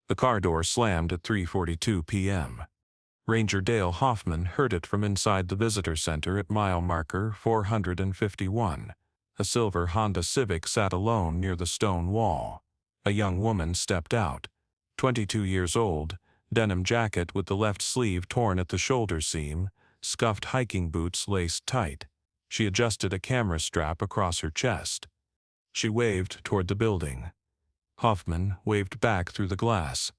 The car door slammed at 3:42 p.m. Ranger Dale Hoffman heard it from inside the visitor center at mile marker 451. A silver Honda Civic sat alone near the stone wall. A young woman stepped out. 22 years old, denim jacket with the left sleeve torn at the shoulder seam, scuffed hiking boots laced tight. She adjusted a camera strap across her chest. She waved toward the building. Hoffman waved back through the glass.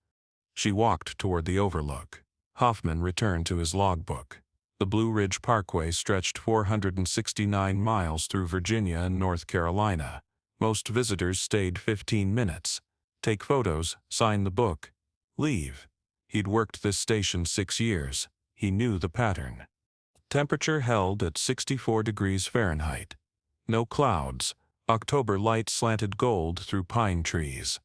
She walked toward the overlook. Hoffman returned to his logbook. The Blue Ridge Parkway stretched 469 miles through Virginia and North Carolina. Most visitors stayed 15 minutes. Take photos, sign the book, leave. He'd worked this station 6 years. He knew the pattern. Temperature held at 64 degrees Fahrenheit. No clouds. October light slanted gold through pine trees.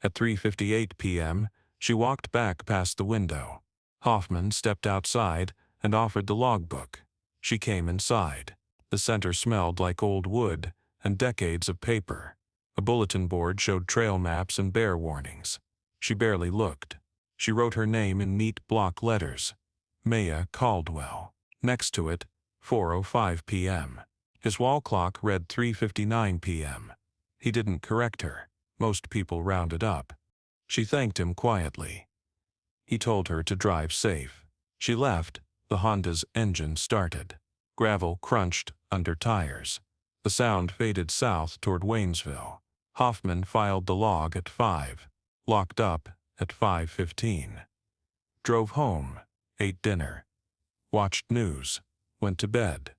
At 3:58 p.m., she walked back past the window. Hoffman stepped outside and offered the logbook. She came inside. The center smelled like old wood and decades of paper. A bulletin board showed trail maps and bear warnings. She barely looked. She wrote her name in neat block letters. Maya Caldwell. Next to it, 4:05 p.m. His wall clock read 3:59 p.m. He didn't correct her. Most people rounded up. She thanked him quietly. He told her to drive safe. She left. The Honda's engine started. Gravel crunched under tires. The sound faded south toward Waynesville. Hoffman filed the log at 5. Locked up at 5:15. Drove home. Ate dinner. Watched news. Went to bed.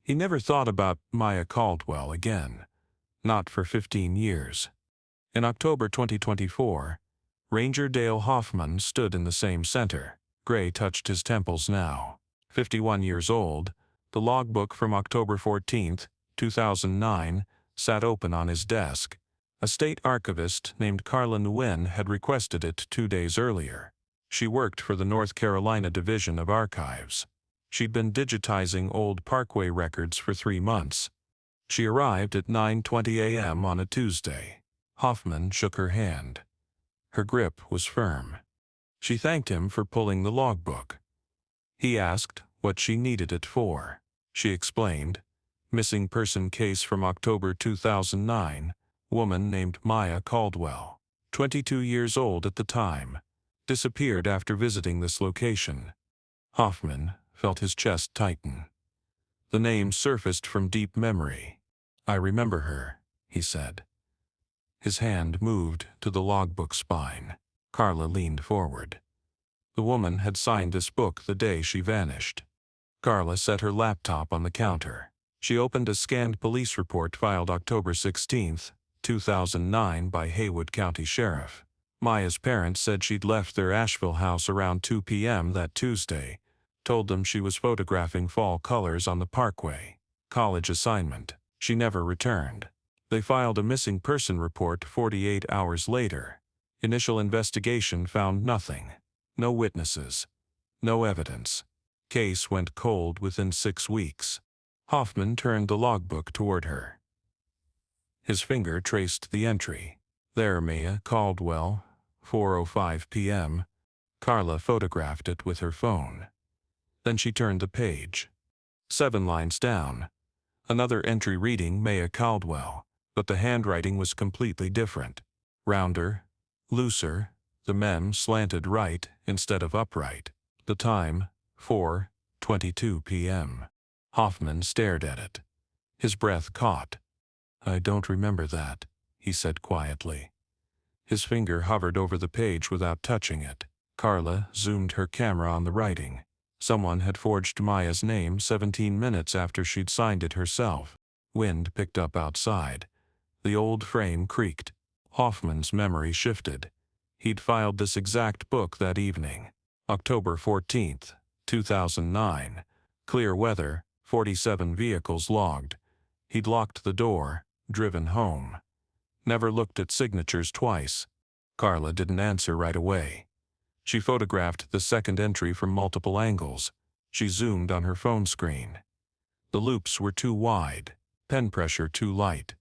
He never thought about Maya Caldwell again. Not for 15 years. In October 2024, Ranger Dale Hoffman stood in the same center. Gray touched his temples now. 51 years old, the logbook from October 14, 2009, sat open on his desk. A state archivist named Carla Nguyen had requested it 2 days earlier. She worked for the North Carolina Division of Archives. She'd been digitizing old Parkway records for 3 months. She arrived at 9:20 a.m. on a Tuesday. Hoffman shook her hand. Her grip was firm. She thanked him for pulling the logbook. He asked what she needed it for. She explained. Missing person case from October 2009. Woman named Maya Caldwell. 22 years old at the time. Disappeared after visiting this location. Hoffman felt his chest tighten. The name surfaced from deep memory. I remember her, he said. His hand moved to the logbook spine. Carla leaned forward. The woman had signed this book the day she vanished. Carla set her laptop on the counter. She opened a scanned police report filed October 16, 2009 by Haywood County Sheriff. Maya's parents said she'd left their Asheville house around 2 p.m. that Tuesday, told them she was photographing fall colors on the Parkway. College assignment. She never returned. They filed a missing person report 48 hours later. Initial investigation found nothing. No witnesses. No evidence. Case went cold within 6 weeks. Hoffman turned the logbook toward her. His finger traced the entry. There, Maya Caldwell, 4:05 p.m. Carla photographed it with her phone. Then she turned the page. 7 lines down. Another entry reading Maya Caldwell, but the handwriting was completely different. Rounder, looser, the mem slanted right instead of upright. The time, 4:22 p.m. Hoffman stared at it. His breath caught. I don't remember that, he said quietly. His finger hovered over the page without touching it. Carla zoomed her camera on the writing. Someone had forged Maya's name 17 minutes after she'd signed it herself. Wind picked up outside. The old frame creaked. Hoffman's memory shifted. He'd filed this exact book that evening. October 14, 2009. Clear weather, 47 vehicles logged. He'd locked the door, driven home. Never looked at signatures twice. Carla didn't answer right away. She photographed the second entry from multiple angles. She zoomed on her phone screen. The loops were too wide, pen pressure too light.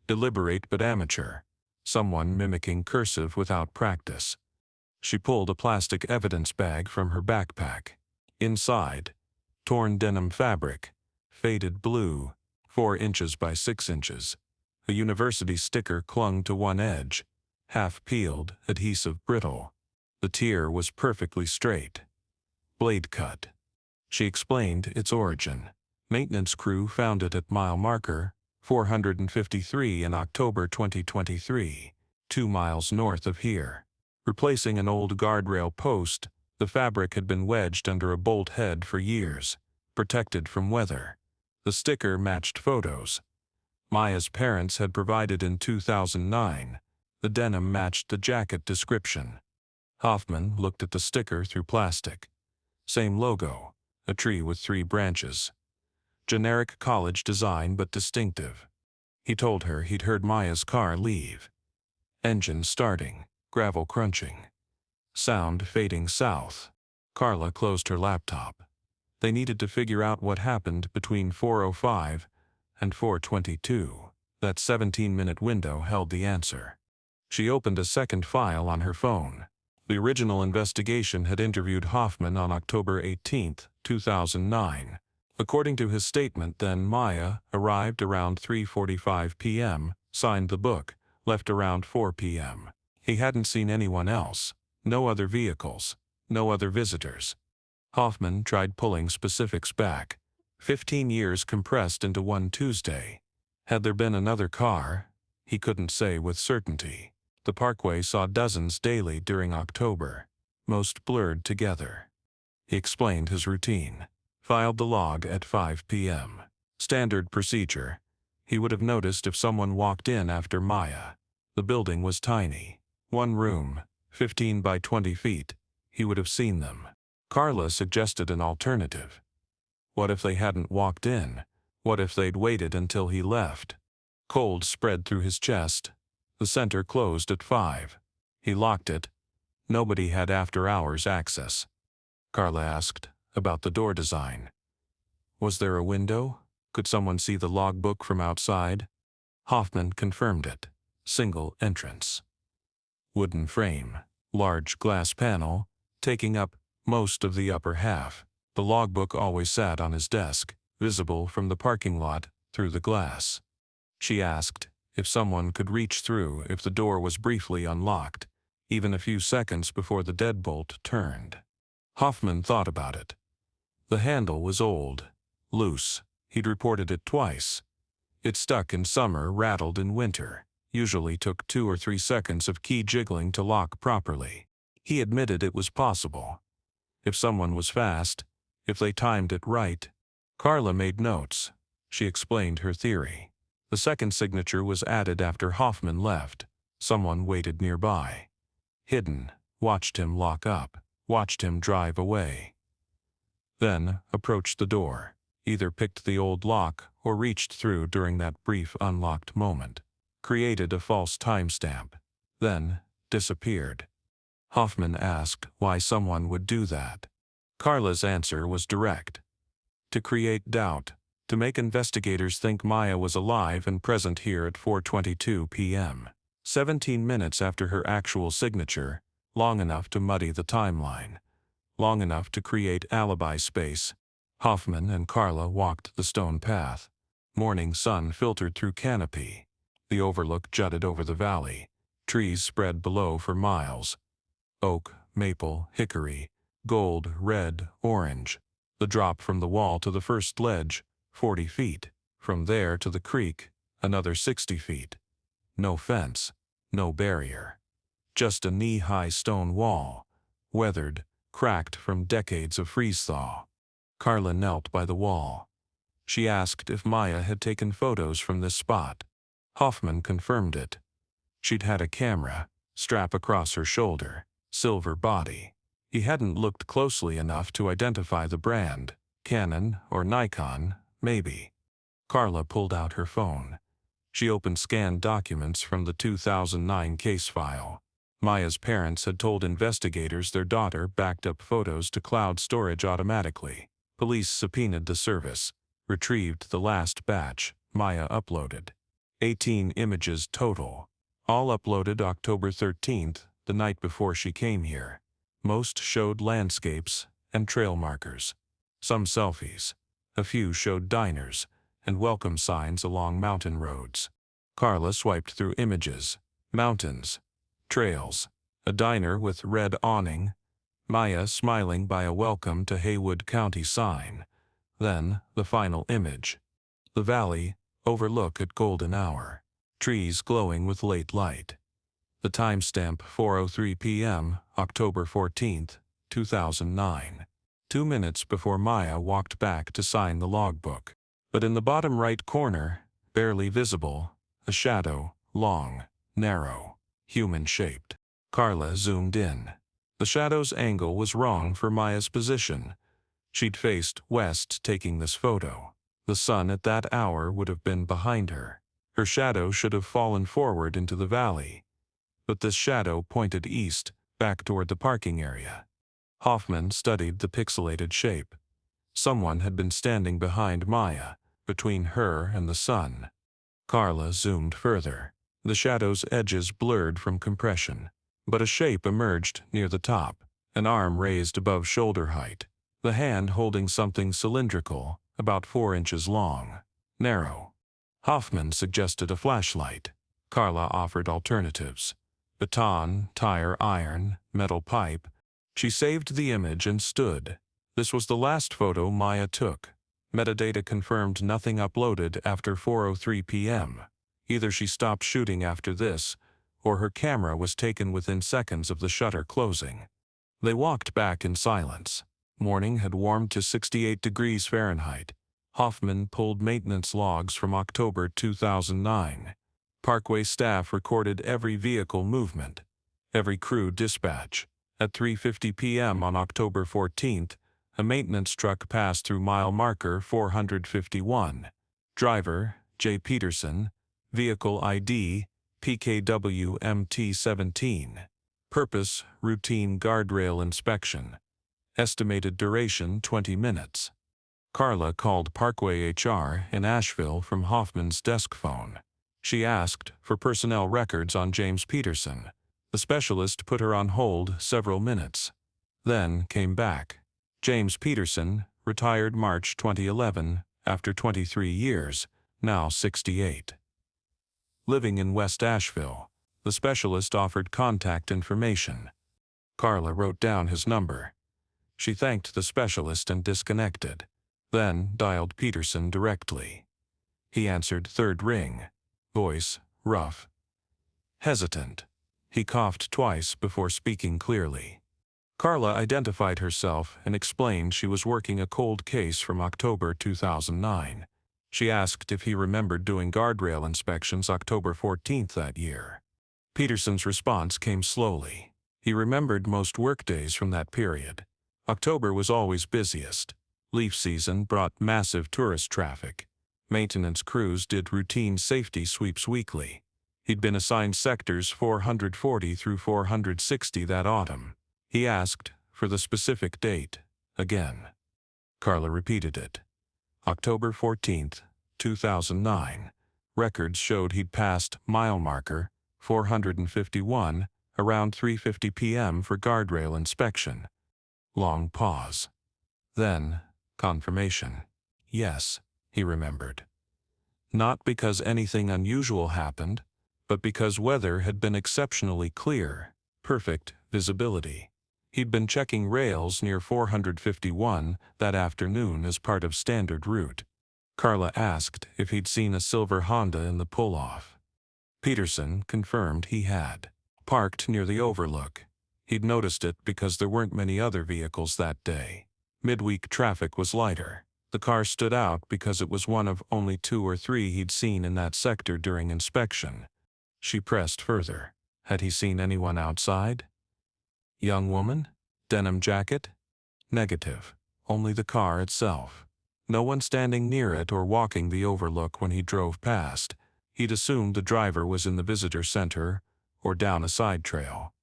Deliberate but amateur. Someone mimicking cursive without practice. She pulled a plastic evidence bag from her backpack. Inside, torn denim fabric, faded blue, 4 inches by 6 inches. A university sticker clung to one edge, half peeled, adhesive brittle. The tear was perfectly straight. Blade cut. She explained its origin. Maintenance crew found it at mile marker 453 in October 2023, 2 miles north of here. Replacing an old guardrail post, the fabric had been wedged under a bolt head for years, protected from weather. The sticker matched photos Maya's parents had provided in 2009. The denim matched the jacket description. Hoffman looked at the sticker through plastic. Same logo, a tree with 3 branches. Generic college design but distinctive. He told her he'd heard Maya's car leave. Engine starting, gravel crunching. Sound fading south. Carla closed her laptop. They needed to figure out what happened between 4:05 and 4:22. That 17-minute window held the answer. She opened a second file on her phone. The original investigation had interviewed Hoffman on October 18, 2009. According to his statement then, Maya arrived around 3:45 p.m., signed the book, left around 4 p.m. He hadn't seen anyone else. No other vehicles. No other visitors. Hoffman tried pulling specifics back. 15 years compressed into one Tuesday. Had there been another car? He couldn't say with certainty. The parkway saw dozens daily during October, most blurred together. He explained his routine. Filed the log at 5 p.m. Standard procedure. He would have noticed if someone walked in after Maya. The building was tiny. 1 room, 15 by 20 feet. He would have seen them. Carla suggested an alternative. What if they hadn't walked in? What if they'd waited until he left? Cold spread through his chest. The center closed at 5. He locked it. Nobody had after-hours access. Carla asked about the door design. Was there a window? Could someone see the logbook from outside? Hoffman confirmed it. Single entrance. Wooden frame. Large glass panel, taking up most of the upper half. The logbook always sat on his desk, visible from the parking lot through the glass. She asked if someone could reach through if the door was briefly unlocked, even a few seconds before the deadbolt turned. Hoffman thought about it. The handle was old, loose. He'd reported it twice. It stuck in summer, rattled in winter. Usually took 2 or 3 seconds of key jiggling to lock properly. He admitted it was possible. If someone was fast, if they timed it right. Carla made notes. She explained her theory. The second signature was added after Hoffman left. Someone waited nearby. Hidden, watched him lock up, watched him drive away. Then approached the door, either picked the old lock or reached through during that brief unlocked moment. Created a false timestamp. Then disappeared. Hoffman asked why someone would do that. Carla's answer was direct. To create doubt. To make investigators think Maya was alive and present here at 4:22 p.m. 17 minutes after her actual signature, long enough to muddy the timeline. Long enough to create alibi space. Hoffman and Carla walked the stone path. Morning sun filtered through canopy. The overlook jutted over the valley. Trees spread below for miles. Oak, maple, hickory, gold, red, orange. The drop from the wall to the first ledge, 40 feet. From there to the creek, another 60 feet. No fence, no barrier. Just a knee-high stone wall, weathered, cracked from decades of freeze-thaw. Carla knelt by the wall. She asked if Maya had taken photos from this spot. Hoffman confirmed it. She'd had a camera, strap across her shoulder, silver body. He hadn't looked closely enough to identify the brand. Canon or Nikon, maybe. Carla pulled out her phone. She opened scanned documents from the 2009 case file. Maya's parents had told investigators their daughter backed up photos to cloud storage automatically. Police subpoenaed the service, retrieved the last batch Maya uploaded. 18 images total. All uploaded October 13, the night before she came here. Most showed landscapes and trail markers. Some selfies. A few showed diners and welcome signs along mountain roads. Carla swiped through images. Mountains. Trails. A diner with red awning. Maya smiling by a welcome to Haywood County sign. Then, the final image. The valley, overlook at golden hour. Trees glowing with late light. The timestamp 4:03 p.m., October 14, 2009. 2 minutes before Maya walked back to sign the logbook. But in the bottom right corner, barely visible, a shadow, long, narrow, human-shaped. Carla zoomed in. The shadow's angle was wrong for Maya's position. She'd faced west taking this photo. The sun at that hour would have been behind her. Her shadow should have fallen forward into the valley. But this shadow pointed east, back toward the parking area. Hoffman studied the pixelated shape. Someone had been standing behind Maya, between her and the sun. Carla zoomed further. The shadow's edges blurred from compression. But a shape emerged near the top, an arm raised above shoulder height, the hand holding something cylindrical, about 4 inches long, narrow. Hoffman suggested a flashlight. Carla offered alternatives. Baton, tire iron, metal pipe. She saved the image and stood. This was the last photo Maya took. Metadata confirmed nothing uploaded after 4:03 p.m. Either she stopped shooting after this, or her camera was taken within seconds of the shutter closing. They walked back in silence. Morning had warmed to 68 degrees Fahrenheit. Hoffman pulled maintenance logs from October 2009. Parkway staff recorded every vehicle movement, every crew dispatch. At 3:50 p.m. on October 14th, a maintenance truck passed through mile marker 451. Driver, J. Peterson. Vehicle ID, PKW MT17. Purpose, routine guardrail inspection. Estimated duration 20 minutes. Carla called Parkway HR in Asheville from Hoffman's desk phone. She asked for personnel records on James Peterson. The specialist put her on hold several minutes. Then came back. James Peterson, retired March 2011, after 23 years, now 68. Living in West Asheville, the specialist offered contact information. Carla wrote down his number. She thanked the specialist and disconnected, then dialed Peterson directly. He answered third ring. Voice, rough. Hesitant. He coughed twice before speaking clearly. Carla identified herself and explained she was working a cold case from October 2009. She asked if he remembered doing guardrail inspections October 14th that year. Peterson's response came slowly. He remembered most workdays from that period. October was always busiest. Leaf season brought massive tourist traffic. Maintenance crews did routine safety sweeps weekly. He'd been assigned sectors 440 through 460 that autumn. He asked for the specific date, again. Carla repeated it. October 14th, 2009. Records showed he'd passed mile marker 451 around 3:50 p.m. for guardrail inspection. Long pause. Then, confirmation. Yes, he remembered. Not because anything unusual happened, but because weather had been exceptionally clear, perfect visibility. He'd been checking rails near 451 that afternoon as part of standard route. Carla asked if he'd seen a silver Honda in the pull-off. Peterson confirmed he had. Parked near the overlook. He'd noticed it because there weren't many other vehicles that day. Midweek traffic was lighter. The car stood out because it was one of only 2 or 3 he'd seen in that sector during inspection. She pressed further. Had he seen anyone outside? Young woman? Denim jacket? Negative. Only the car itself. No one standing near it or walking the overlook when he drove past. He'd assumed the driver was in the visitor center or down a side trail.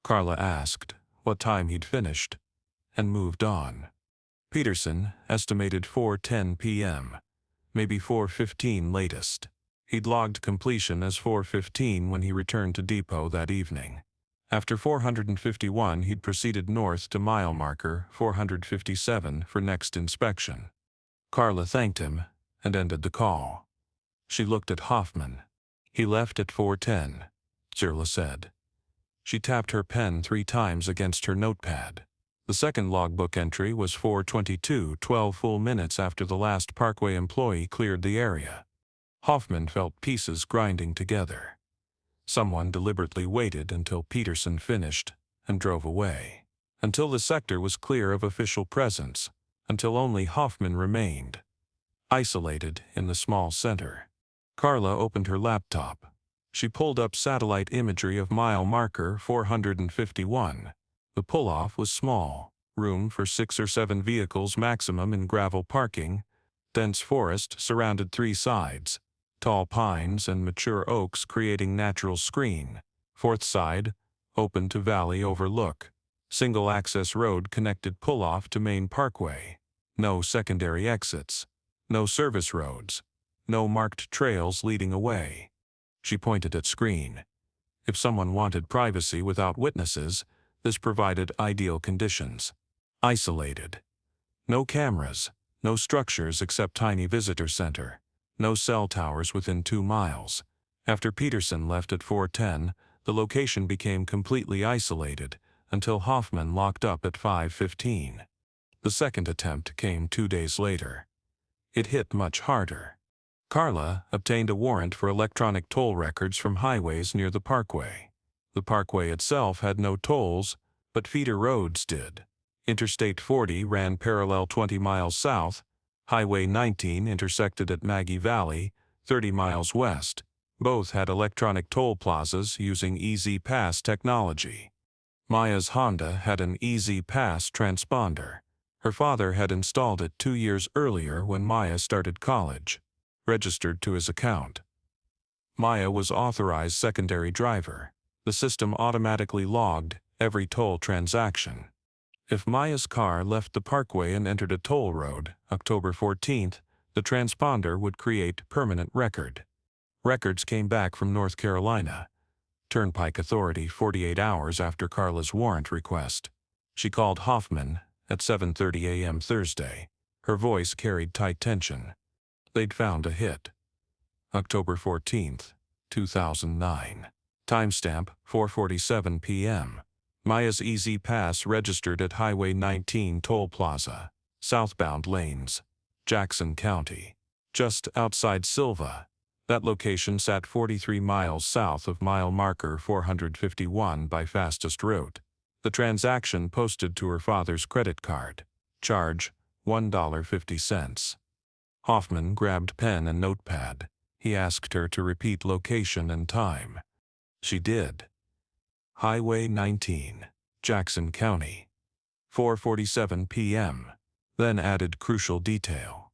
Carla asked what time he'd finished and moved on. Peterson estimated 4:10 p.m., maybe 4:15 latest. He'd logged completion as 4:15 when he returned to depot that evening. After 451, he'd proceeded north to mile marker 457 for next inspection. Carla thanked him and ended the call. She looked at Hoffman. He left at 4:10, Zirla said. She tapped her pen 3 times against her notepad. The second logbook entry was 4:22, 12 full minutes after the last Parkway employee cleared the area. Hoffman felt pieces grinding together. Someone deliberately waited until Peterson finished and drove away. Until the sector was clear of official presence, until only Hoffman remained, isolated in the small center. Carla opened her laptop. She pulled up satellite imagery of mile marker 451. The pull-off was small, room for 6 or 7 vehicles maximum in gravel parking. Dense forest surrounded 3 sides, tall pines and mature oaks creating natural screen. 4th side, open to valley overlook. Single-access road connected pull-off to main parkway. No secondary exits. No service roads. No marked trails leading away. She pointed at screen. If someone wanted privacy without witnesses, this provided ideal conditions. Isolated. No cameras, no structures except tiny visitor center, no cell towers within 2 miles. After Peterson left at 4:10, the location became completely isolated until Hoffman locked up at 5:15. The second attempt came 2 days later. It hit much harder. Carla obtained a warrant for electronic toll records from highways near the parkway. The parkway itself had no tolls, but feeder roads did. Interstate 40 ran parallel 20 miles south. Highway 19 intersected at Maggie Valley, 30 miles west. Both had electronic toll plazas using Easy Pass technology. Maya's Honda had an Easy Pass transponder. Her father had installed it 2 years earlier when Maya started college, registered to his account. Maya was authorized secondary driver. The system automatically logged every toll transaction. If Maya's car left the parkway and entered a toll road, October 14th, the transponder would create permanent record. Records came back from North Carolina. Turnpike Authority 48 hours after Carla's warrant request. She called Hoffman at 7:30 a.m. Thursday. Her voice carried tight tension. They'd found a hit. October 14th, 2009. Timestamp 4:47 p.m. Maya's Easy Pass registered at Highway 19 Toll Plaza, southbound lanes, Jackson County, just outside Silva. That location sat 43 miles south of mile marker 451 by fastest route. The transaction posted to her father's credit card. Charge, $1.50. Hoffman grabbed pen and notepad. He asked her to repeat location and time. She did. Highway 19, Jackson County, 4:47 p.m., then added crucial detail.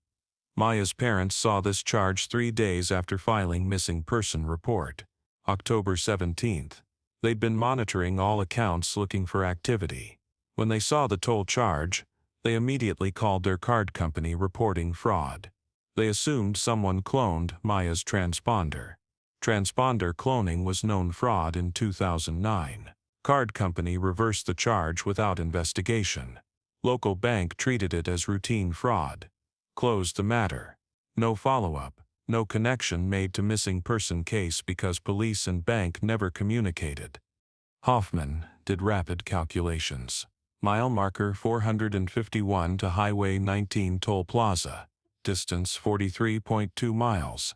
Maya's parents saw this charge 3 days after filing missing person report, October 17th. They'd been monitoring all accounts looking for activity. When they saw the toll charge, they immediately called their card company reporting fraud. They assumed someone cloned Maya's transponder. Transponder cloning was known fraud in 2009. Card company reversed the charge without investigation. Local bank treated it as routine fraud. Closed the matter. No follow-up, no connection made to missing person case because police and bank never communicated. Hoffman did rapid calculations. Mile marker 451 to Highway 19 Toll Plaza. Distance 43.2 miles.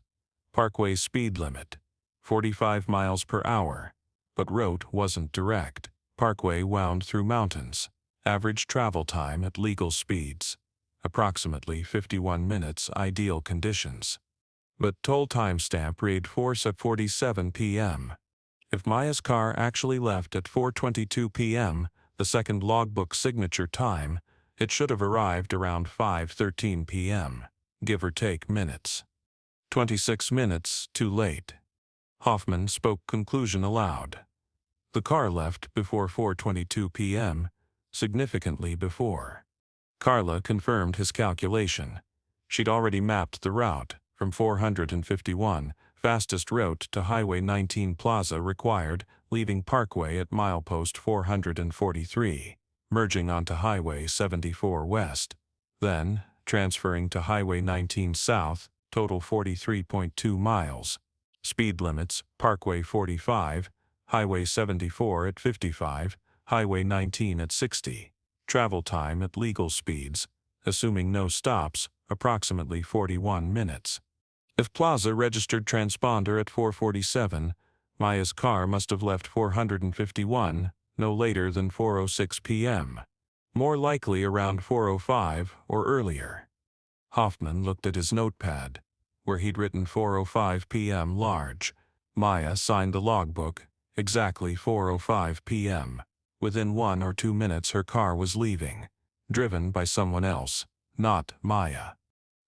Parkway speed limit, 45 miles per hour. But route wasn't direct. Parkway wound through mountains. Average travel time at legal speeds, approximately 51 minutes ideal conditions. But toll timestamp read 4:47 p.m. If Maya's car actually left at 4:22 p.m., the second logbook signature time, it should have arrived around 5:13 p.m., give or take minutes. 26 minutes too late. Hoffman spoke conclusion aloud. The car left before 4:22 p.m., significantly before. Carla confirmed his calculation. She'd already mapped the route from 451, fastest route to Highway 19 Plaza required leaving Parkway at milepost 443, merging onto Highway 74 West. Then, transferring to Highway 19 South, total 43.2 miles. Speed limits: Parkway 45, Highway 74 at 55, Highway 19 at 60. Travel time at legal speeds, assuming no stops, approximately 41 minutes. If Plaza registered transponder at 447, Maya's car must have left 451 no later than 4:06 p.m. More likely around 4:05 or earlier. Hoffman looked at his notepad, where he'd written 4:05 p.m. large. Maya signed the logbook, exactly 4:05 p.m. Within 1 or 2 minutes her car was leaving, driven by someone else, not Maya.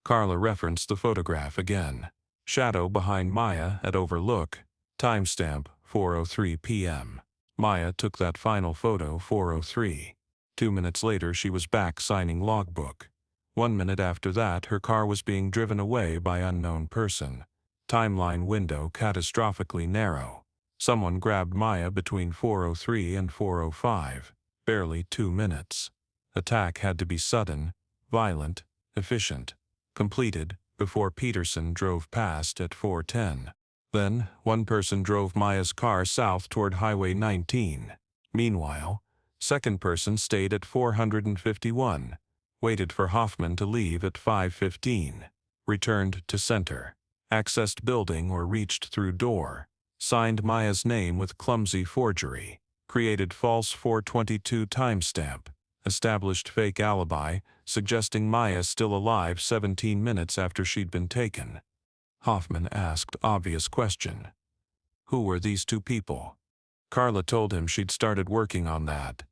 Carla referenced the photograph again. Shadow behind Maya at overlook, timestamp 4:03 p.m. Maya took that final photo 4:03. 2 minutes later she was back signing logbook. 1 minute after that her car was being driven away by unknown person. Timeline window catastrophically narrow. Someone grabbed Maya between 4:03 and 4:05. Barely 2 minutes. Attack had to be sudden, violent, efficient. Completed before Peterson drove past at 4:10. Then, one person drove Maya's car south toward Highway 19. Meanwhile, second person stayed at 451, waited for Hoffman to leave at 5:15, returned to center, accessed building or reached through door, signed Maya's name with clumsy forgery, created false 422 timestamp, established fake alibi, suggesting Maya still alive 17 minutes after she'd been taken. Hoffman asked obvious question. Who were these two people? Carla told him she'd started working on that.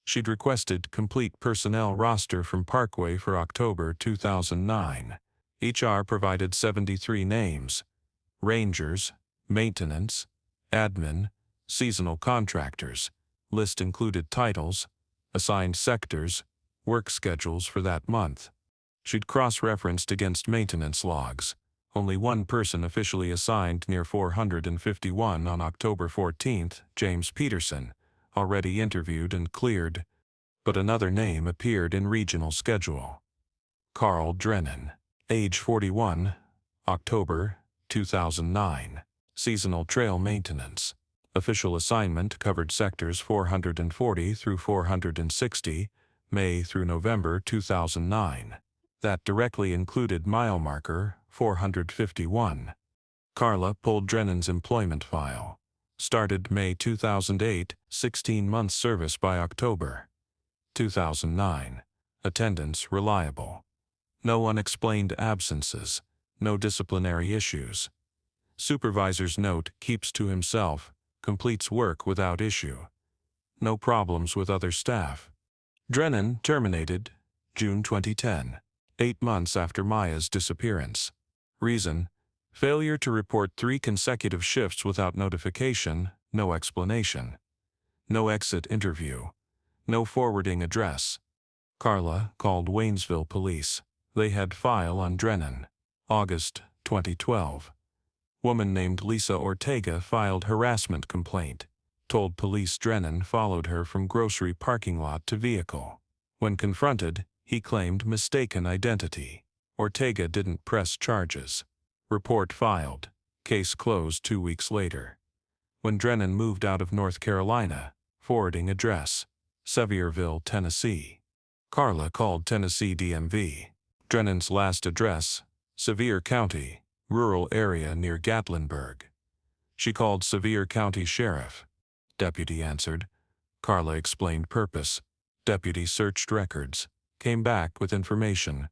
She'd requested complete personnel roster from Parkway for October 2009. HR provided 73 names. Rangers, maintenance, admin, seasonal contractors. List included titles, assigned sectors, work schedules for that month. She'd cross-referenced against maintenance logs. Only one person officially assigned near 451 on October 14th, James Peterson, already interviewed and cleared. But another name appeared in regional schedule. Carl Drennan, age 41, October 2009. Seasonal trail maintenance. Official assignment covered sectors 440 through 460, May through November 2009. That directly included mile marker 451. Carla pulled Drennan's employment file. Started May 2008, 16 months service by October 2009. Attendance reliable. No unexplained absences. No disciplinary issues. Supervisor's note: keeps to himself, completes work without issue. No problems with other staff. Drennan terminated June 2010, 8 months after Maya's disappearance. Reason: failure to report 3 consecutive shifts without notification, no explanation. No exit interview. No forwarding address. Carla called Waynesville police. They had file on Drennan. August 2012. Woman named Lisa Ortega filed harassment complaint. Told police Drennan followed her from grocery parking lot to vehicle. When confronted, he claimed mistaken identity. Ortega didn't press charges. Report filed. Case closed 2 weeks later. When Drennan moved out of North Carolina, forwarding address: Sevierville, Tennessee. Carla called Tennessee DMV. Drennan's last address: Sevier County, rural area near Gatlinburg. She called Sevier County Sheriff. Deputy answered. Carla explained purpose. Deputy searched records. Came back with information.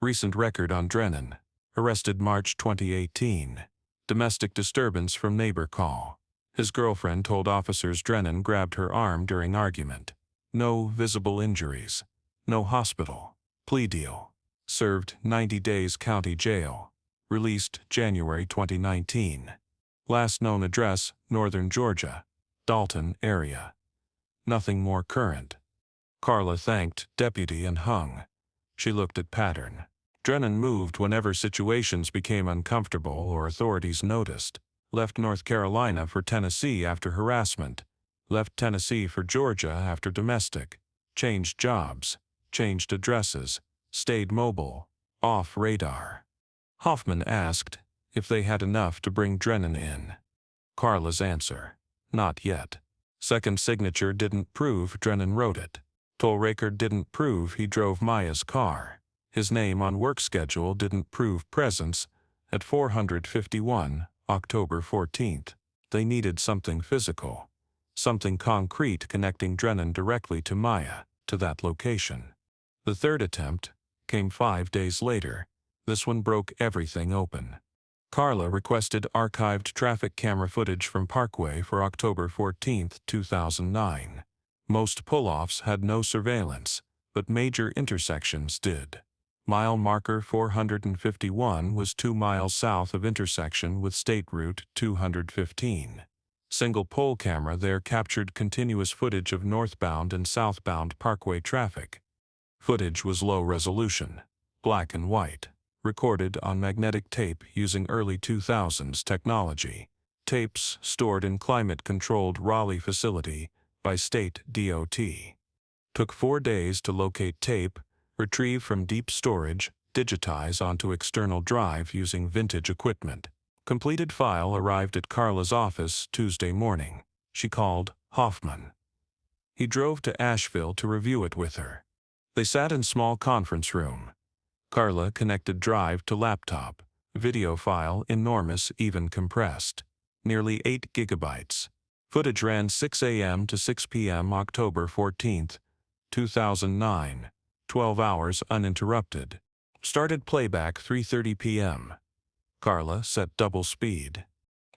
Recent record on Drennan. Arrested March 2018. Domestic disturbance from neighbor call. His girlfriend told officers Drennan grabbed her arm during argument. No visible injuries. No hospital. Plea deal. Served 90 days county jail. Released January 2019. Last known address: Northern Georgia, Dalton area. Nothing more current. Carla thanked deputy and hung. She looked at pattern. Drennan moved whenever situations became uncomfortable or authorities noticed. Left North Carolina for Tennessee after harassment. Left Tennessee for Georgia after domestic. Changed jobs. Changed addresses. Stayed mobile. Off radar. Hoffman asked if they had enough to bring Drennan in. Carla's answer: not yet. Second signature didn't prove Drennan wrote it. Toll record didn't prove he drove Maya's car. His name on work schedule didn't prove presence at 451, October 14th. They needed something physical. Something concrete connecting Drennan directly to Maya, to that location. The third attempt came 5 days later. This one broke everything open. Carla requested archived traffic camera footage from Parkway for October 14, 2009. Most pull-offs had no surveillance, but major intersections did. Mile marker 451 was 2 miles south of intersection with State Route 215. Single pole camera there captured continuous footage of northbound and southbound Parkway traffic. Footage was low resolution, black and white, recorded on magnetic tape using early 2000s technology. Tapes stored in climate-controlled Raleigh facility by state DOT. Took 4 days to locate tape, retrieve from deep storage, digitize onto external drive using vintage equipment. Completed file arrived at Carla's office Tuesday morning. She called Hoffman. He drove to Asheville to review it with her. They sat in small conference room. Carla connected drive to laptop. Video file enormous, even compressed. Nearly 8 gigabytes. Footage ran 6 a.m. to 6 p.m. October 14, 2009. 12 hours uninterrupted. Started playback 3:30 p.m. Carla set double speed.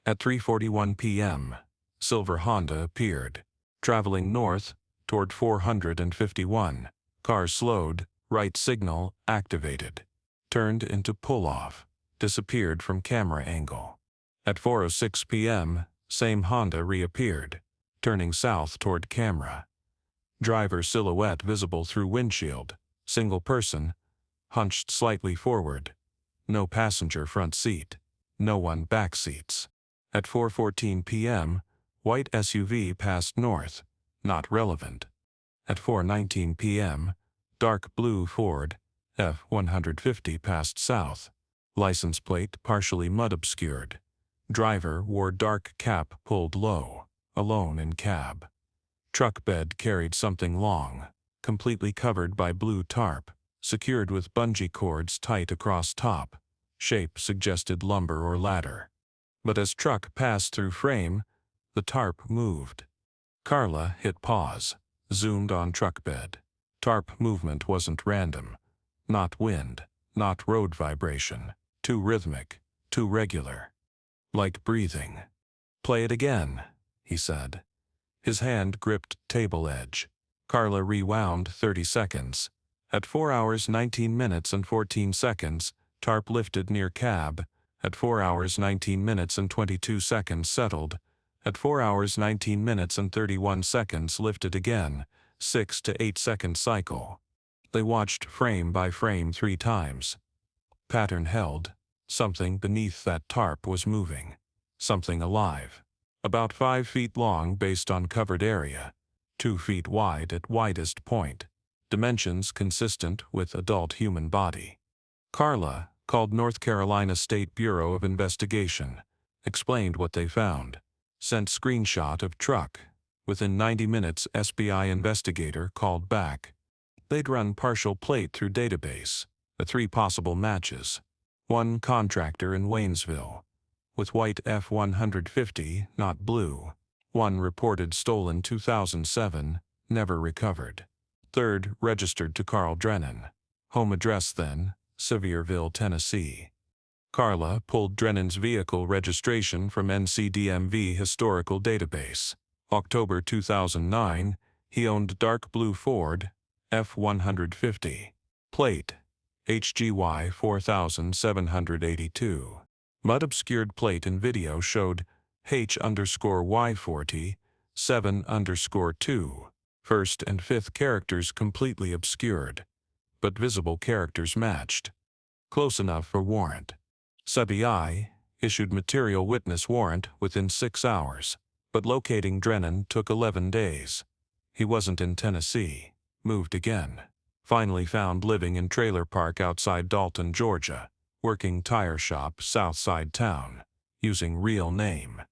At 3:41 p.m., silver Honda appeared. Traveling north, toward 451. Car slowed, right signal activated. Turned into pull-off. Disappeared from camera angle. At 4:06 p.m., same Honda reappeared, turning south toward camera. Driver silhouette visible through windshield. Single person, hunched slightly forward. No passenger front seat. No one back seats. At 4:14 p.m., white SUV passed north. Not relevant. At 4:19 p.m., dark blue Ford F-150 passed south. License plate partially mud obscured. Driver wore dark cap pulled low, alone in cab. Truck bed carried something long, completely covered by blue tarp, secured with bungee cords tight across top. Shape suggested lumber or ladder. But as truck passed through frame, the tarp moved. Carla hit pause, zoomed on truck bed. Tarp movement wasn't random. Not wind, not road vibration. Too rhythmic, too regular. Like breathing. "Play it again," he said. His hand gripped table edge. Carla rewound 30 seconds. At 4 hours 19 minutes and 14 seconds, tarp lifted near cab. At 4 hours 19 minutes and 22 seconds settled. At 4 hours 19 minutes and 31 seconds lifted again. 6 to 8 second cycle. They watched frame by frame 3 times. Pattern held. Something beneath that tarp was moving. Something alive. About 5 feet long based on covered area. 2 feet wide at widest point. Dimensions consistent with adult human body. Carla called North Carolina State Bureau of Investigation. Explained what they found. Sent screenshot of truck. Within 90 minutes, SBI investigator called back. They'd run partial plate through database. The 3 possible matches. 1 contractor in Waynesville. With white F-150, not blue. 1 reported stolen 2007, never recovered. 3rd registered to Carl Drennan. Home address then, Sevierville, Tennessee. Carla pulled Drennan's vehicle registration from NCDMV historical database. October 2009, he owned dark blue Ford F-150. Plate HGY 4782. Mud-obscured plate in video showed H_Y40 7_2. First and fifth characters completely obscured, but visible characters matched. Close enough for warrant. SBI Issued material witness warrant within 6 hours. But locating Drennan took 11 days. He wasn't in Tennessee. Moved again. Finally found living in trailer park outside Dalton, Georgia. Working tire shop southside town. Using real name.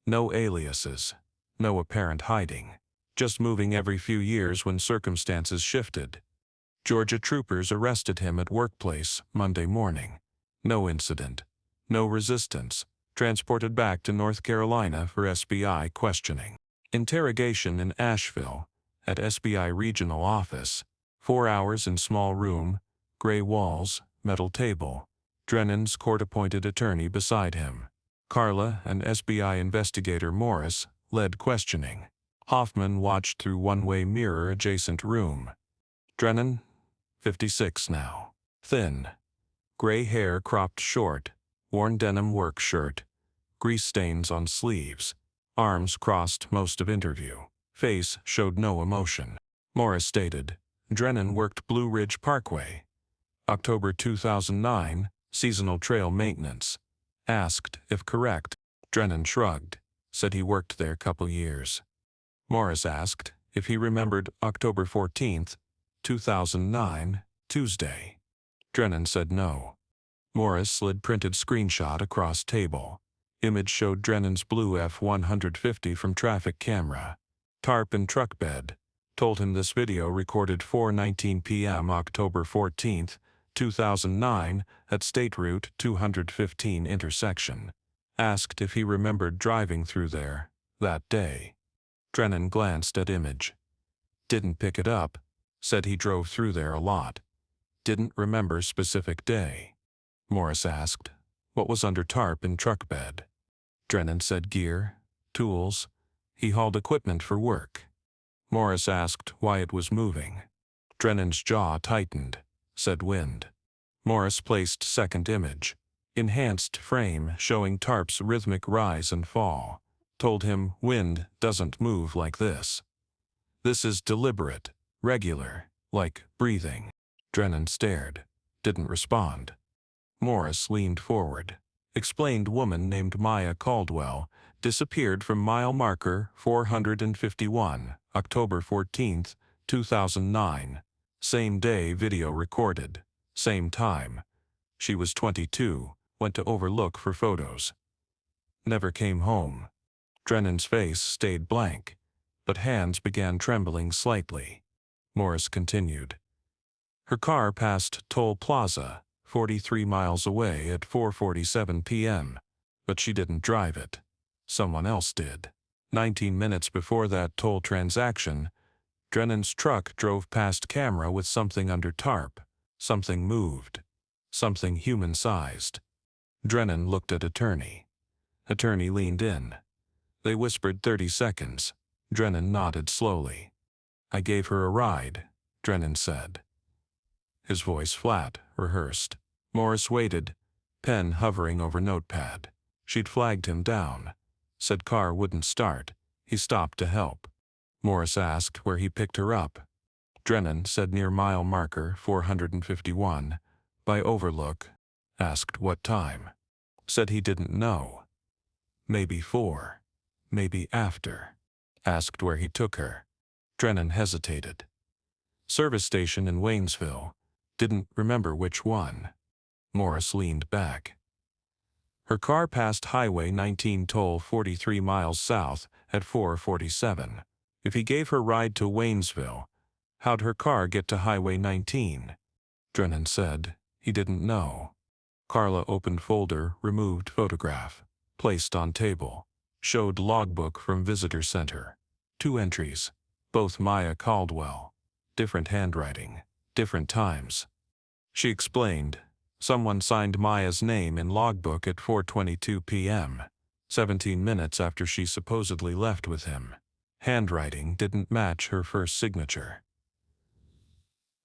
No aliases. No apparent hiding. Just moving every few years when circumstances shifted. Georgia troopers arrested him at workplace Monday morning. No incident. No resistance. Transported back to North Carolina for SBI questioning. Interrogation in Asheville, at SBI regional office. 4 hours in small room, gray walls, metal table. Drennan's court-appointed attorney beside him. Carla and SBI investigator Morris led questioning. Hoffman watched through one-way mirror adjacent room. Drennan, 56 now. Thin. Gray hair cropped short. Worn denim work shirt. Grease stains on sleeves. Arms crossed most of interview. Face showed no emotion. Morris stated, Drennan worked Blue Ridge Parkway. October 2009, seasonal trail maintenance. Asked if correct. Drennan shrugged. Said he worked there couple years. Morris asked if he remembered October 14th, 2009, Tuesday. Drennan said no. Morris slid printed screenshot across table. Image showed Drennan's blue F-150 from traffic camera. Tarp and truck bed. Told him this video recorded 4:19 p.m. October 14th, 2009 at State Route 215 intersection. Asked if he remembered driving through there that day. Drennan glanced at image. Didn't pick it up. Said he drove through there a lot. Didn't remember specific day. Morris asked, what was under tarp and truck bed? Drennan said gear, tools. He hauled equipment for work. Morris asked why it was moving. Drennan's jaw tightened. Said wind. Morris placed second image. Enhanced frame showing tarp's rhythmic rise and fall. Told him wind doesn't move like this. This is deliberate, regular, like breathing. Drennan stared. Didn't respond. Morris leaned forward. Explained woman named Maya Caldwell disappeared from mile marker 451, October 14th, 2009. Same day video recorded. Same time. She was 22, went to Overlook for photos. Never came home. Drennan's face stayed blank, but hands began trembling slightly. Morris continued. Her car passed Toll Plaza, 43 miles away at 4:47 p.m., but she didn't drive it. Someone else did. 19 minutes before that toll transaction, Drennan's truck drove past camera with something under tarp. Something moved. Something human-sized. Drennan looked at attorney. Attorney leaned in. They whispered 30 seconds. Drennan nodded slowly. I gave her a ride, Drennan said. His voice flat, rehearsed. Morris waited, pen hovering over notepad. She'd flagged him down. Said car wouldn't start. He stopped to help. Morris asked where he picked her up. Drennan said near mile marker 451, by Overlook. Asked what time. Said he didn't know. Maybe 4. Maybe after. Asked where he took her. Drennan hesitated. Service station in Waynesville. Didn't remember which one. Morris leaned back. Her car passed Highway 19 toll 43 miles south at 4:47. If he gave her ride to Waynesville, how'd her car get to Highway 19? Drennan said he didn't know. Carla opened folder, removed photograph. Placed on table. Showed logbook from visitor center. 2 entries. Both Maya Caldwell. Different handwriting. Different times. She explained. Someone signed Maya's name in logbook at 4:22 p.m., 17 minutes after she supposedly left with him. Handwriting didn't match her first signature.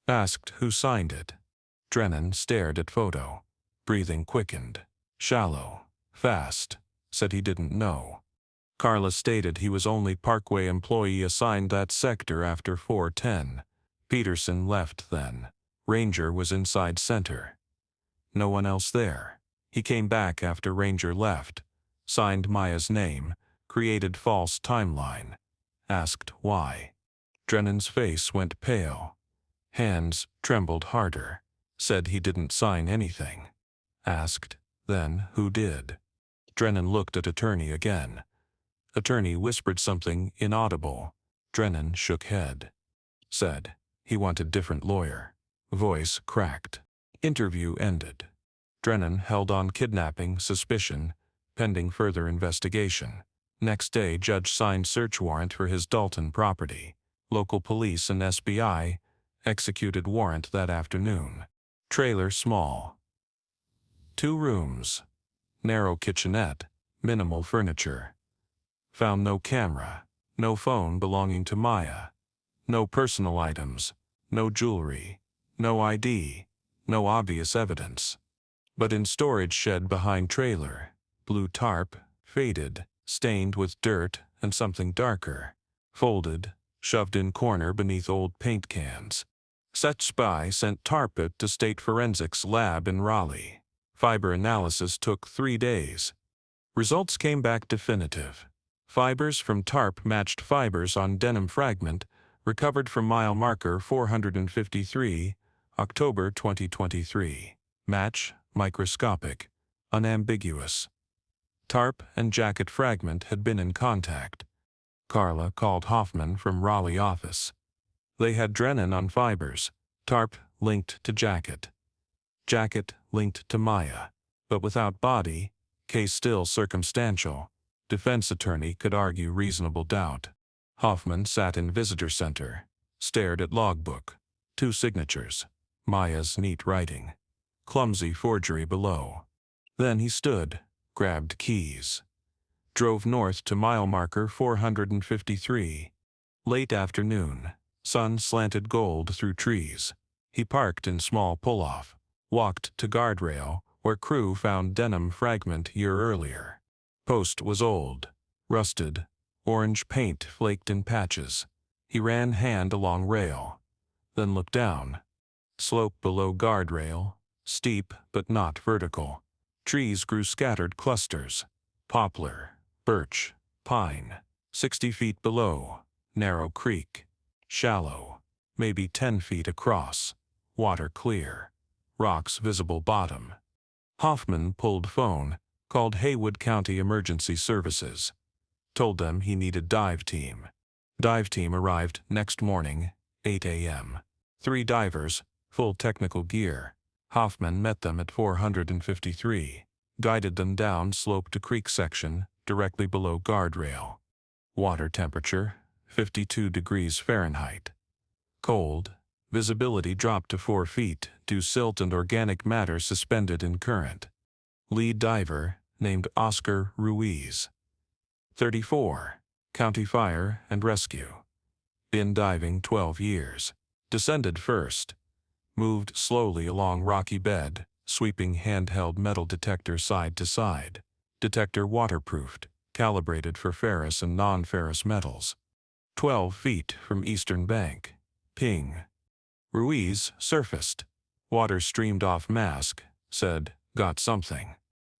Asked who signed it. Drennan stared at photo. Breathing quickened. Shallow. Fast. Said he didn't know. Carla stated he was only Parkway employee assigned that sector after 4:10. Peterson left then. Ranger was inside center. No one else there. He came back after Ranger left, signed Maya's name, created false timeline, asked why. Drennan's face went pale. Hands trembled harder. Said he didn't sign anything. Asked, then, who did? Drennan looked at attorney again. Attorney whispered something inaudible. Drennan shook head. Said, he wanted different lawyer. Voice cracked. Interview ended. Drennan held on kidnapping suspicion, pending further investigation. Next day, judge signed search warrant for his Dalton property. Local police and SBI executed warrant that afternoon. Trailer small. 2 rooms. Narrow kitchenette. Minimal furniture. Found no camera. No phone belonging to Maya. No personal items. No jewelry. No ID. No obvious evidence. But in storage shed behind trailer. Blue tarp, faded, stained with dirt and something darker. Folded, shoved in corner beneath old paint cans. Such spy sent tarpet to State Forensics Lab in Raleigh. Fiber analysis took 3 days. Results came back definitive. Fibers from tarp matched fibers on denim fragment recovered from mile marker 453, October 2023. Match, microscopic, unambiguous. Tarp and jacket fragment had been in contact. Carla called Hoffman from Raleigh office. They had Drennan on fibers. Tarp linked to jacket. Jacket linked to Maya. But without body, case still circumstantial. Defense attorney could argue reasonable doubt. Hoffman sat in visitor center, stared at logbook. 2 signatures. Maya's neat writing. Clumsy forgery below. Then he stood, grabbed keys. Drove north to mile marker 453. Late afternoon. Sun slanted gold through trees. He parked in small pull-off. Walked to guardrail, where crew found denim fragment year earlier. Post was old, rusted, orange paint flaked in patches. He ran hand along rail. Then looked down. Slope below guardrail, steep but not vertical. Trees grew scattered clusters. Poplar, birch, pine. 60 feet below, narrow creek. Shallow, maybe 10 feet across. Water clear. Rocks visible bottom. Hoffman pulled phone, called Haywood County Emergency Services. Told them he needed dive team. Dive team arrived next morning, 8 a.m. 3 divers, full technical gear. Hoffman met them at 453. Guided them down slope to creek section, directly below guardrail. Water temperature, 52 degrees Fahrenheit. Cold. Visibility dropped to 4 feet due silt and organic matter suspended in current. Lead diver, named Oscar Ruiz. 34. County Fire and Rescue. Been diving 12 years. Descended first. Moved slowly along rocky bed, sweeping handheld metal detector side to side. Detector waterproofed, calibrated for ferrous and non-ferrous metals. 12 feet from eastern bank. Ping. Ruiz surfaced. Water streamed off mask, said, got something.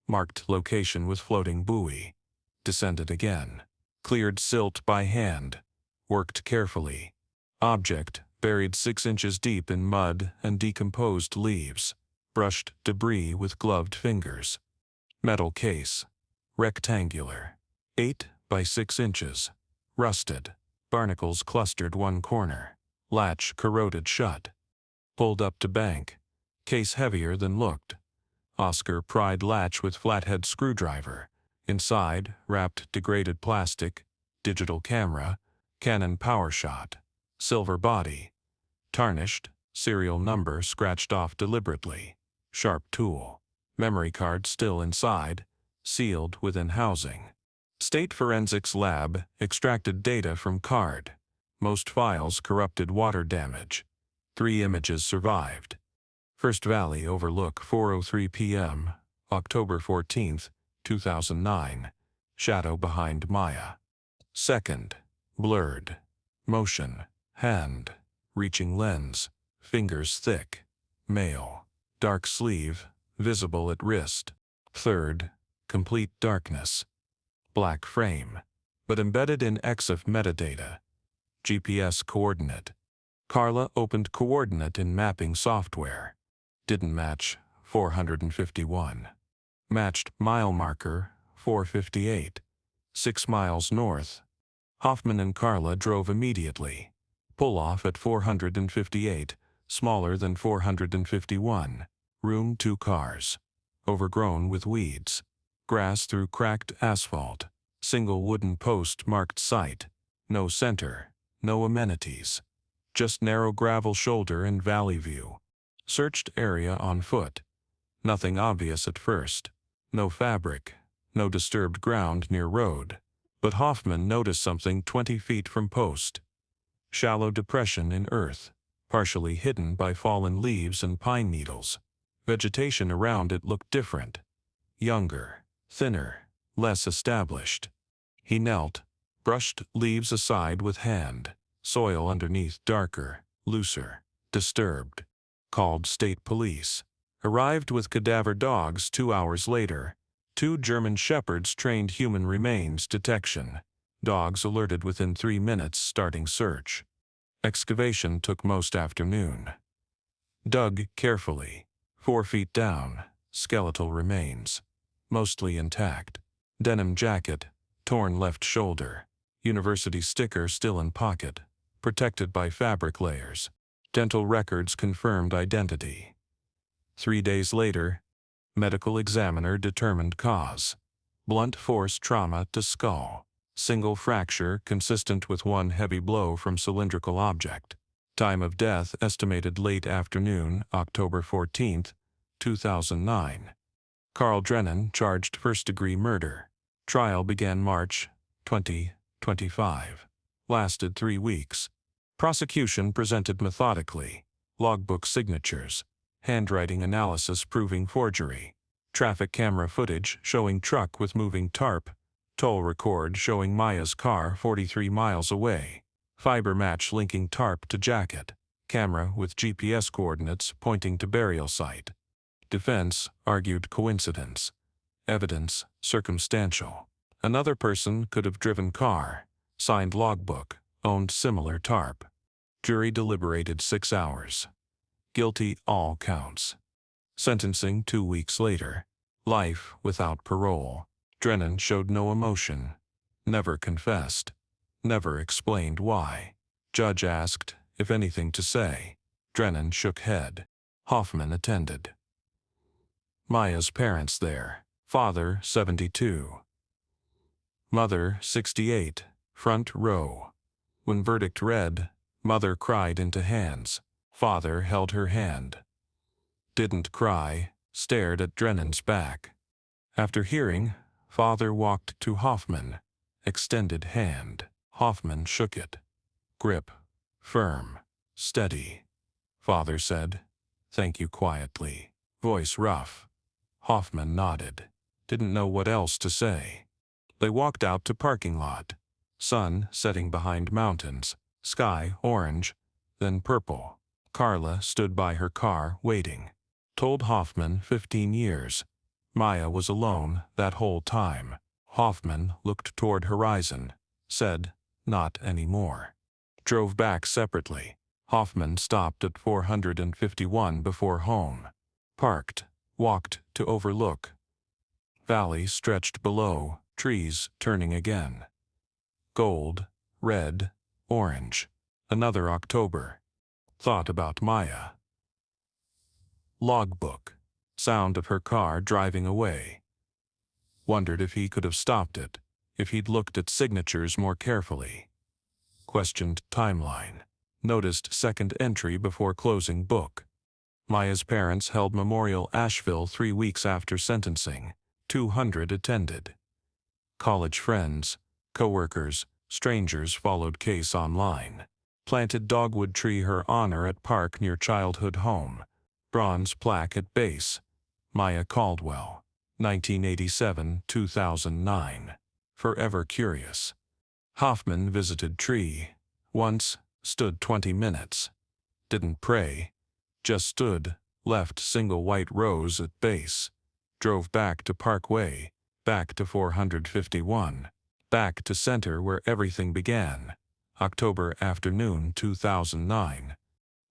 Marked location with floating buoy. Descended again. Cleared silt by hand. Worked carefully. Object buried 6 inches deep in mud and decomposed leaves. Brushed debris with gloved fingers. Metal case. Rectangular. 8 by 6 inches. Rusted. Barnacles clustered one corner. Latch corroded shut. Pulled up to bank. Case heavier than looked. Oscar pried latch with flathead screwdriver. Inside, wrapped degraded plastic. Digital camera. Canon PowerShot. Silver body. Tarnished. Serial number scratched off deliberately. Sharp tool. Memory card still inside. Sealed within housing. State Forensics Lab extracted data from card. Most files corrupted water damage. 3 images survived. First Valley overlook 4:03 p.m., October 14, 2009. Shadow behind Maya. Second, blurred. Motion. Hand. Reaching lens. Fingers thick. Male. Dark sleeve. Visible at wrist. Third, complete darkness. Black frame, but embedded in EXIF metadata. GPS coordinate. Carla opened coordinate in mapping software. Didn't match 451. Matched mile marker 458. 6 miles north. Hoffman and Carla drove immediately. Pull off at 458, smaller than 451. Room 2 cars. Overgrown with weeds. Grass through cracked asphalt. Single wooden post marked site. No center. No amenities. Just narrow gravel shoulder and valley view. Searched area on foot. Nothing obvious at first. No fabric. No disturbed ground near road. But Hoffman noticed something 20 feet from post. Shallow depression in earth, partially hidden by fallen leaves and pine needles. Vegetation around it looked different. Younger, thinner, less established. He knelt, brushed leaves aside with hand. Soil underneath darker, looser, disturbed. Called state police. Arrived with cadaver dogs 2 hours later. 2 German shepherds trained human remains detection. Dogs alerted within 3 minutes starting search. Excavation took most afternoon. Dug carefully. 4 feet down, skeletal remains. Mostly intact. Denim jacket, torn left shoulder. University sticker still in pocket. Protected by fabric layers. Dental records confirmed identity. 3 days later, medical examiner determined cause. Blunt force trauma to skull. Single fracture consistent with one heavy blow from cylindrical object. Time of death estimated late afternoon, October 14, 2009. Carl Drennan charged first-degree murder. Trial began March 2025. Lasted 3 weeks. Prosecution presented methodically. Logbook signatures. Handwriting analysis proving forgery. Traffic camera footage showing truck with moving tarp. Toll record showing Maya's car 43 miles away. Fiber match linking tarp to jacket. Camera with GPS coordinates pointing to burial site. Defense argued coincidence. Evidence circumstantial. Another person could have driven car. Signed logbook. Owned similar tarp. Jury deliberated 6 hours. Guilty all counts. Sentencing 2 weeks later. Life without parole. Drennan showed no emotion. Never confessed. Never explained why. Judge asked if anything to say. Drennan shook head. Hoffman attended. Maya's parents there. Father 72. Mother 68. Front row. When verdict read, mother cried into hands. Father held her hand. Didn't cry, stared at Drennan's back. After hearing, father walked to Hoffman. Extended hand. Hoffman shook it. Grip. Firm. Steady. Father said, "Thank you," quietly. Voice rough. Hoffman nodded. Didn't know what else to say. They walked out to parking lot. Sun setting behind mountains. Sky orange, then purple. Carla stood by her car waiting. Told Hoffman 15 years. Maya was alone that whole time. Hoffman looked toward horizon. Said, "Not anymore." Drove back separately. Hoffman stopped at 451 before home. Parked. Walked to overlook. Valley stretched below, trees turning again. Gold, red, orange. Another October. Thought about Maya. Logbook. Sound of her car driving away. Wondered if he could have stopped it, if he'd looked at signatures more carefully. Questioned timeline. Noticed second entry before closing book. Maya's parents held Memorial Asheville 3 weeks after sentencing. 200 attended. College friends, co-workers, strangers followed case online. Planted dogwood tree her honor at park near childhood home. Bronze plaque at base. Maya Caldwell. 1987-2009. Forever curious. Hoffman visited tree. Once, stood 20 minutes. Didn't pray. Just stood, left single white rose at base. Drove back to Parkway, back to 451, back to center where everything began. October afternoon 2009.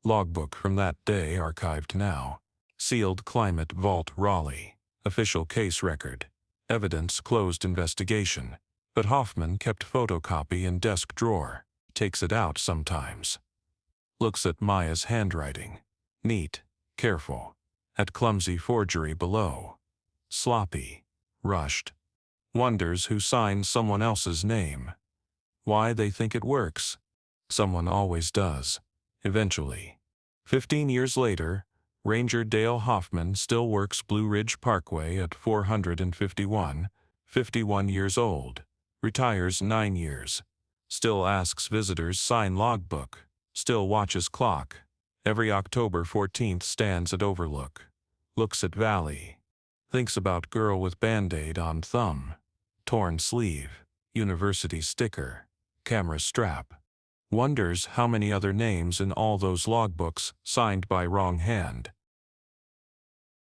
Logbook from that day archived now. Sealed Climate Vault Raleigh. Official case record. Evidence closed investigation. But Hoffman kept photocopy in desk drawer. Takes it out sometimes. Looks at Maya's handwriting. Neat. Careful. At clumsy forgery below. Sloppy. Rushed. Wonders who signed someone else's name. Why they think it works. Someone always does. Eventually. 15 years later, Ranger Dale Hoffman still works Blue Ridge Parkway at 451, 51 years old. Retires 9 years. Still asks visitors sign logbook. Still watches clock. Every October 14th stands at overlook. Looks at valley. Thinks about girl with band-aid on thumb. Torn sleeve. University sticker. Camera strap. Wonders how many other names in all those logbooks signed by wrong hand.